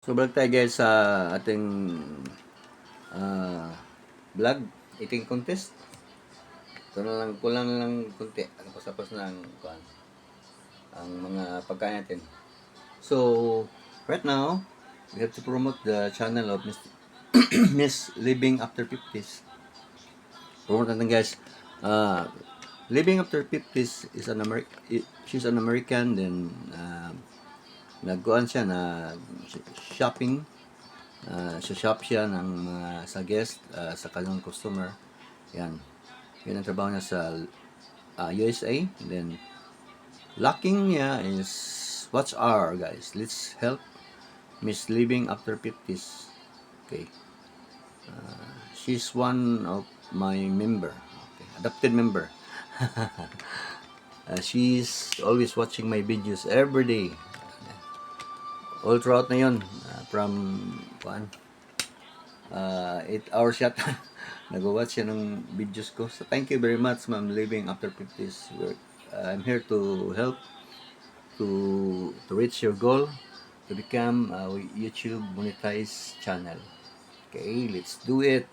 So, balik tayo guys sa ating ah, vlog, eating contest. Ito na lang, kulang na lang kunti. Ano pasapos na ang mga pagkain natin. So, right now, we have to promote the channel of Miss, Miss Living After 50s. Promote natin guys. Living After 50s is she's an American, then nagkuhan siya na shopping. Shop siya ng mga sa guest, sa kanyang customer. Yan. Yan ang trabaho niya sa USA. And then, lacking niya is what's our guys. Let's help Miss Living After 50s. Okay. She's one of my member. Okay. Adopted member. She's always watching my videos every day. All throughout na yun. From 8 hours yata. Nag-watch siya ng videos ko. So, thank you very much, Ma'am Living After 50s. I'm here to help to reach your goal to become a YouTube monetized channel. Okay, let's do it.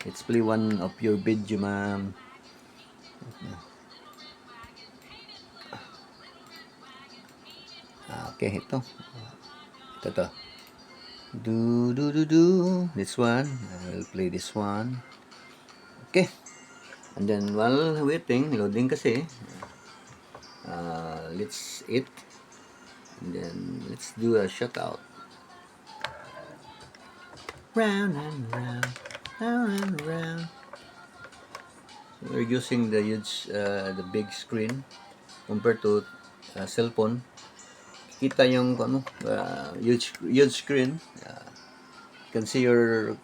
Let's play one of your video, ma'am. Okay, ito. Ito. This one. I'll play this one. Okay. And then while waiting, loading kasi, let's eat. And then let's do a shutout. Round and round, round and round. So we're using the huge, the big screen compared to cellphone. Kita yung huge screen. You can see your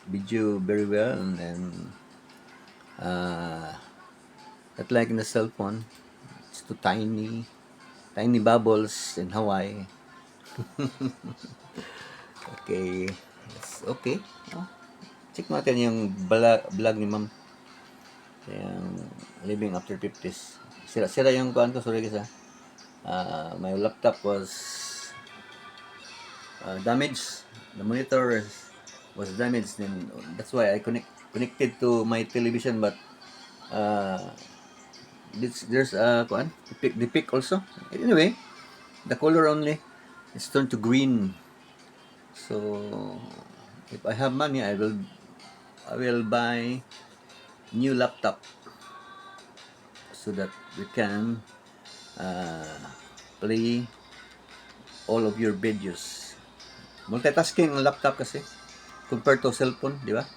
video very well, and then not like in the cell phone, it's too tiny bubbles in Hawaii. Okay, it's okay. Check natin yung vlog ni ma'am, yung Living After 50s. Sira yung ko, sorry guys. My laptop was damaged. The monitor was damaged, then that's why I connected to my television, but there's the pic also. Anyway, the color only it's turned to green. So if I have money, I will buy new laptop so that we can play all of your videos. Multitasking ang laptop kasi compared to cellphone, di ba?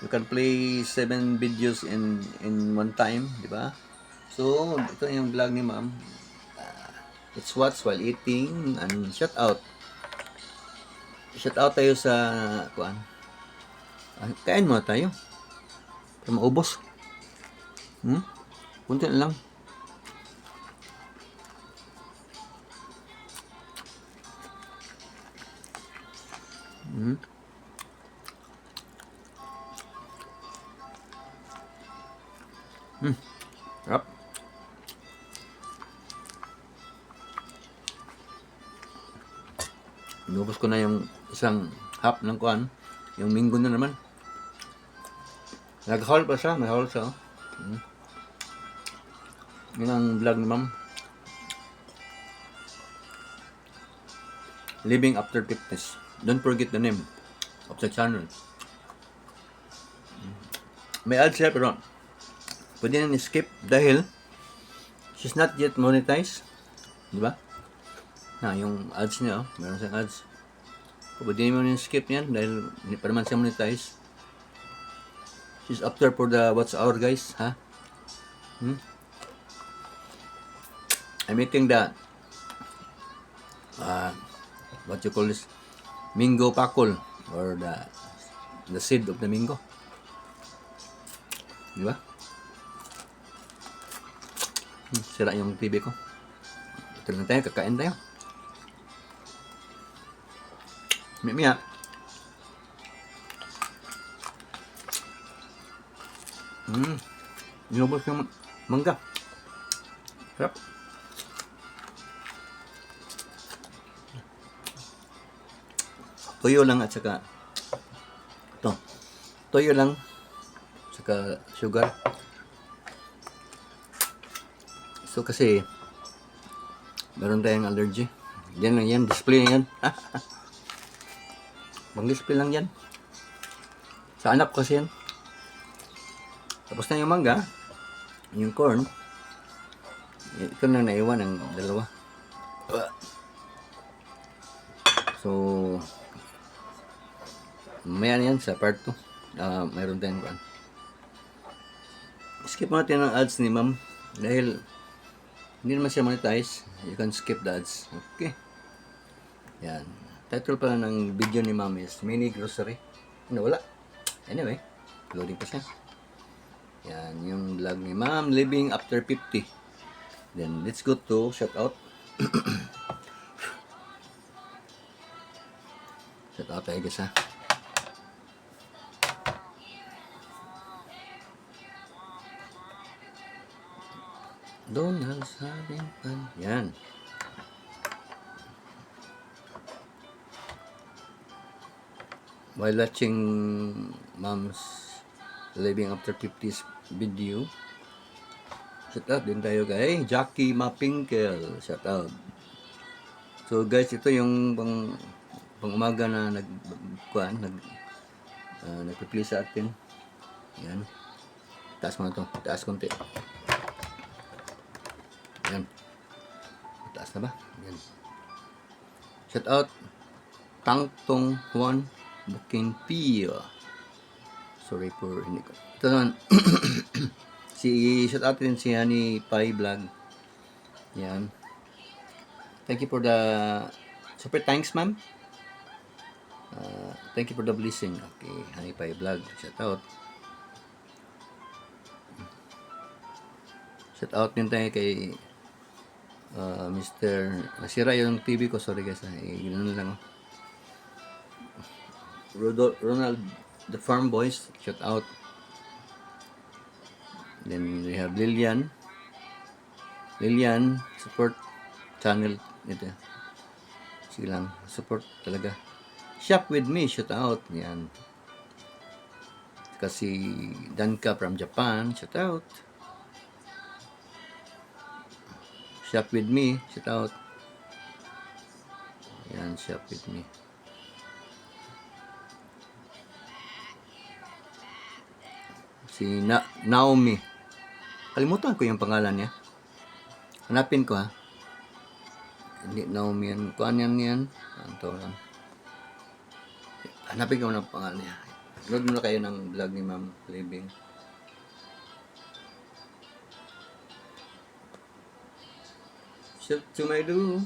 You can play 7 videos in one time, di ba? So, ito yung vlog ni ma'am. Let's watch while eating and shout out. Shout out tayo sa kain mo tayo. Para maubos. Kunti na lang. Sarap. Inubos ko na yung isang half ng yung minggo na naman. Nag-haul pa siya, may haul siya. Yun ang vlog ni ma'am. Living After 50s. Don't forget the name of the channel. May ads siya pero pwede na skip dahil she's not yet monetized. Diba? Yung ads niya, meron siyang ads. Pwede mo na skip yan dahil hindi pa naman siya monetized. She's after for the what's our guys, ha? I'm eating the what you call this, mango pakol, or the seed of the mango. Di ba? Sira yung TV ko. Ito lang tayo, kakain tayo. Maya. Inubos yung mangga. Sarap. Tuyo lang at saka ito. Tuyo lang saka sugar. So kasi meron tayong allergy. Yan lang yan, display na yan. Bang display lang yan. Sa anak ko kasi yan. Tapos na yung mangga, yung corn. Ito na naiwan ang dalawa. So, maya na yan sa part 2. Mayroon tayong kuan. Skip natin ang ads ni ma'am. Dahil hindi naman siya monetize. You can skip the ads. Okay. Yan. Title pala ng video ni ma'am is Mini Grocery. Wala. Anyway, loading pa siya. Yan. Yung vlog ni ma'am, Living After 50. Then, let's go to shout out. Shout out tayo guys ha. Donald's having fun. Yan. While watching mom's Living After 50's video, shout out din tayo kay Jackie Mapinkel. Shout out. So guys, ito yung pang umaga na nagpi-play sa atin. Yan. Taas mo na to. Taas konti. Yan. Taas na ba? Yan. Shout out Tangtong Juan Bukinpio. Sorry for hindi ko. Ito naman. Shout out din si Honey Pie Vlog. Yan. Thank you for the super thanks, ma'am. Thank you for the blessing. Okay, Honey Pie Vlog. Shout out. Shout out din tayo kay Mr. Nasira yung TV ko. Sorry guys. Ganoon lang. Ronald the Farm Boys. Shout out. Then we have Lilian. Lilian support channel ito. Sige lang. Support talaga. Shop with me. Shout out. Yan. Kasi Danka from Japan. Shout out. Shop with me. Shout out. Yan. Shop with me. Si Naomi. Kalimutan ko yung pangalan niya. Hanapin ko ha. Hindi Naomi yan. Kuan yan. Anto lang. Hanapin ko ng pangalan niya. Load muna kayo ng vlog ni Ma'am Living. Shout to my do.